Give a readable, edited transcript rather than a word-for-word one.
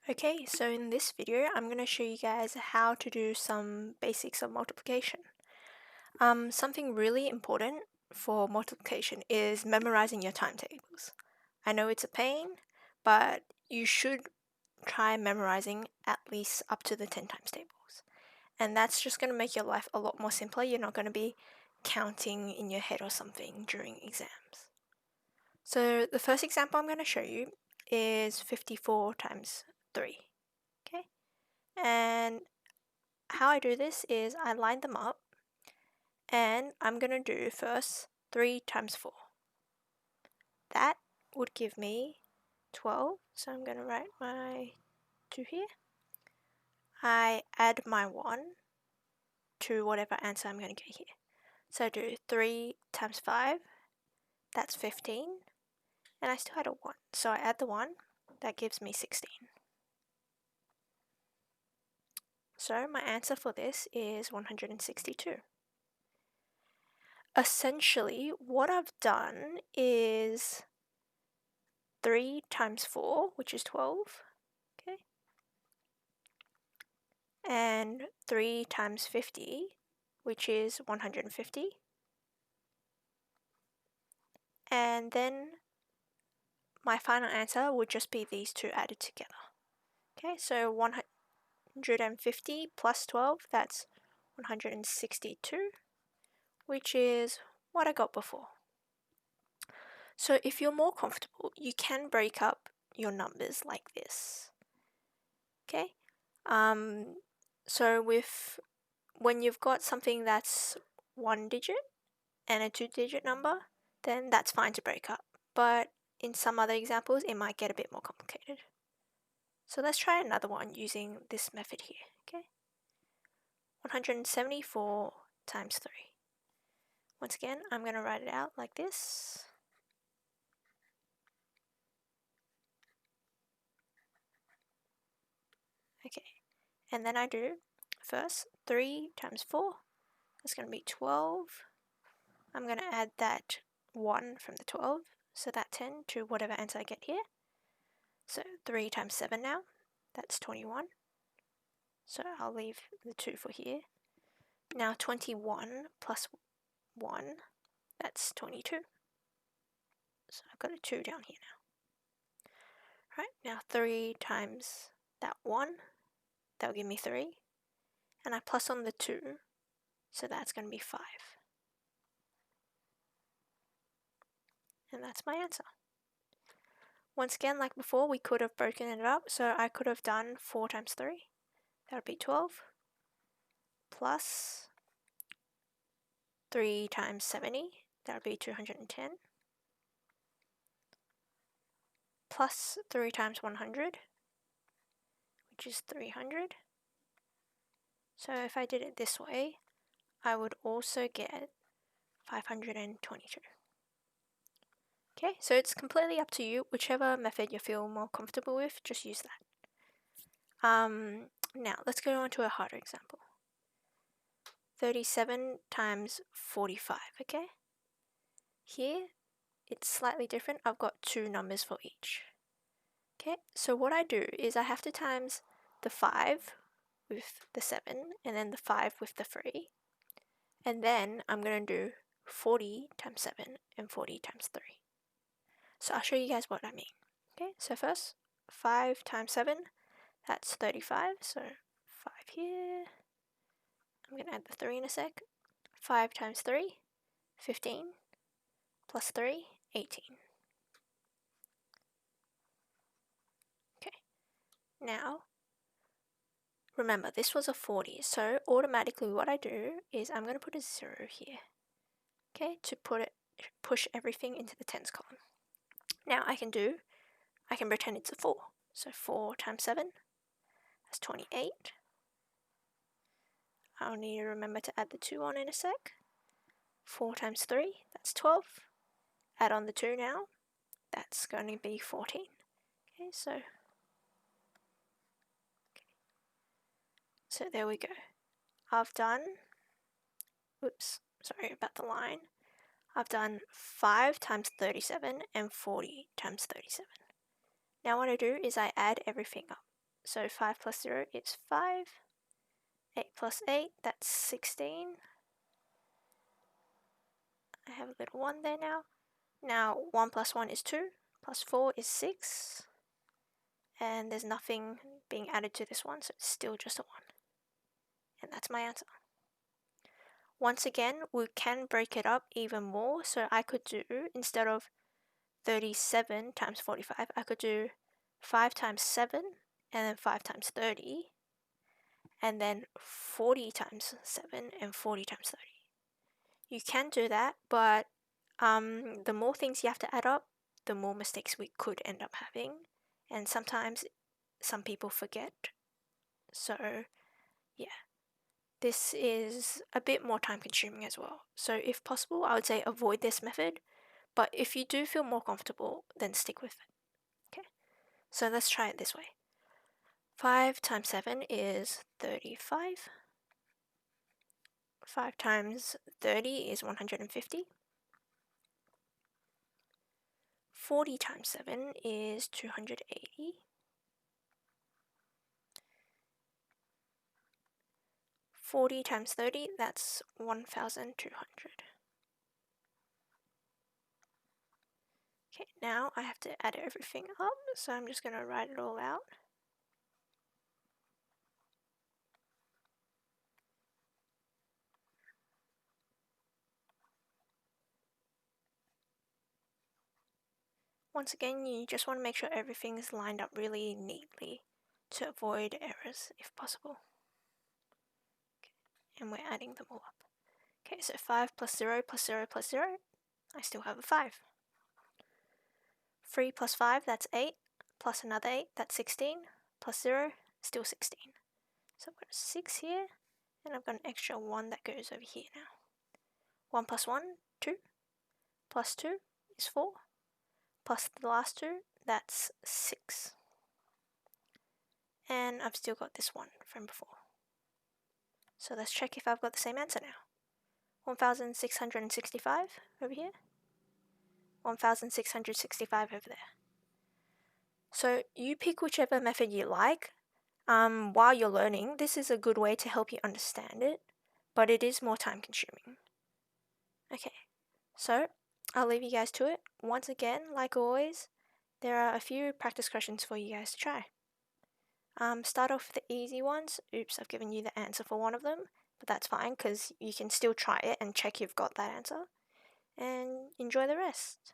Okay, so in this video, I'm going to show you guys how to do some basics of multiplication. Something really important for multiplication is memorizing your timetables. I know it's a pain, but you should try memorizing at least up to the 10 times tables. And that's just going to make your life a lot more simpler. You're not going to be counting in your head or something during exams. So the first example I'm going to show you is 54 times 3. Okay, and how I do this is I line them up, and I'm going to do first 3 times 4. That would give me 12, so I'm going to write my 2 here. I add my 1 to whatever answer I'm going to get here. So I do 3 times 5, that's 15, and I still had a 1. So I add the 1, that gives me 16. So my answer for this is 162. Essentially, what I've done is 3 times 4, which is 12, okay, and 3 times 50, which is 150, and then my final answer would just be these two added together. Okay, so 150 plus 12, that's 162, which is what I got before. So if you're more comfortable, you can break up your numbers like this. Okay, so when you've got something that's 1 digit and a 2-digit number, then that's fine to break up. But in some other examples, it might get a bit more complicated. So let's try another one using this method here. Okay, 174 times 3. Once again, I'm going to write it out like this. Okay, and then I do first 3 times 4. That's going to be 12. I'm going to add that 1 from the 12, so that 10 to whatever answer I get here. So 3 times 7 now, that's 21. So I'll leave the 2 for here. Now 21 plus 1, that's 22. So I've got a 2 down here now. Right, now 3 times that 1, that'll give me 3. And I plus on the 2, so that's going to be 5. And that's my answer. Once again, like before, we could have broken it up, so I could have done 4 times 3. That would be 12, plus 3 times 70, that would be 210, plus 3 times 100, which is 300. So if I did it this way, I would also get 522. Okay, so it's completely up to you. Whichever method you feel more comfortable with, just use that. Now, let's go on to a harder example. 37 times 45, okay? Here, it's slightly different. I've got 2 numbers for each. Okay, so what I do is I have to times the 5 with the 7, and then the 5 with the 3. And then I'm going to do 40 times 7 and 40 times 3. So I'll show you guys what I mean. Okay, so first, 5 times 7, that's 35. So 5 here. I'm going to add the 3 in a sec. 5 times 3, 15. Plus 3, 18. Okay, now remember this was a 40, so automatically what I do is I'm going to put a 0 here, okay, to push everything into the tens column. Now I can pretend it's a 4, so 4 times 7, that's 28. I'll need to remember to add the 2 on in a sec. 4 times 3, that's 12. Add on the 2 now, that's going to be 14. Okay, so there we go. I've done, oops, sorry about the line. I've done 5 times 37 and 40 times 37. Now what I do is I add everything up. So 5 plus 0 is 5. 8 plus 8, that's 16. I have a little 1 there now. Now 1 plus 1 is 2, plus 4 is 6. And there's nothing being added to this one, so it's still just a 1. And that's my answer. Once again, we can break it up even more, so I could do, instead of 37 times 45, I could do 5 times 7, and then 5 times 30, and then 40 times 7, and 40 times 30. You can do that, but the more things you have to add up, the more mistakes we could end up having, and sometimes some people forget. So yeah, this is a bit more time consuming as well. So if possible, I would say avoid this method, but if you do feel more comfortable, then stick with it. Okay, so let's try it this way. 5 times 7 is 35. 5 times 30 is 150. 40 times 7 is 280. 40 times 30, that's 1,200. Okay, now I have to add everything up, so I'm just going to write it all out. Once again, you just want to make sure everything is lined up really neatly to avoid errors if possible. Okay, and we're adding them all up. Okay, so 5 plus 0 plus 0 plus 0, I still have a 5. 3 plus 5, that's 8, plus another 8, that's 16, plus 0, still 16. So I've got a 6 here, and I've got an extra 1 that goes over here now. 1 plus 1, 2, plus 2 is 4, plus the last 2, that's 6. And I've still got this 1 from before. So let's check if I've got the same answer now. 1,665 over here, 1,665 over there. So you pick whichever method you like. While you're learning, this is a good way to help you understand it, but it is more time consuming. Okay, so I'll leave you guys to it. Once again, like always, there are a few practice questions for you guys to try. Start off with the easy ones. Oops, I've given you the answer for one of them, but that's fine because you can still try it and check you've got that answer. And enjoy the rest.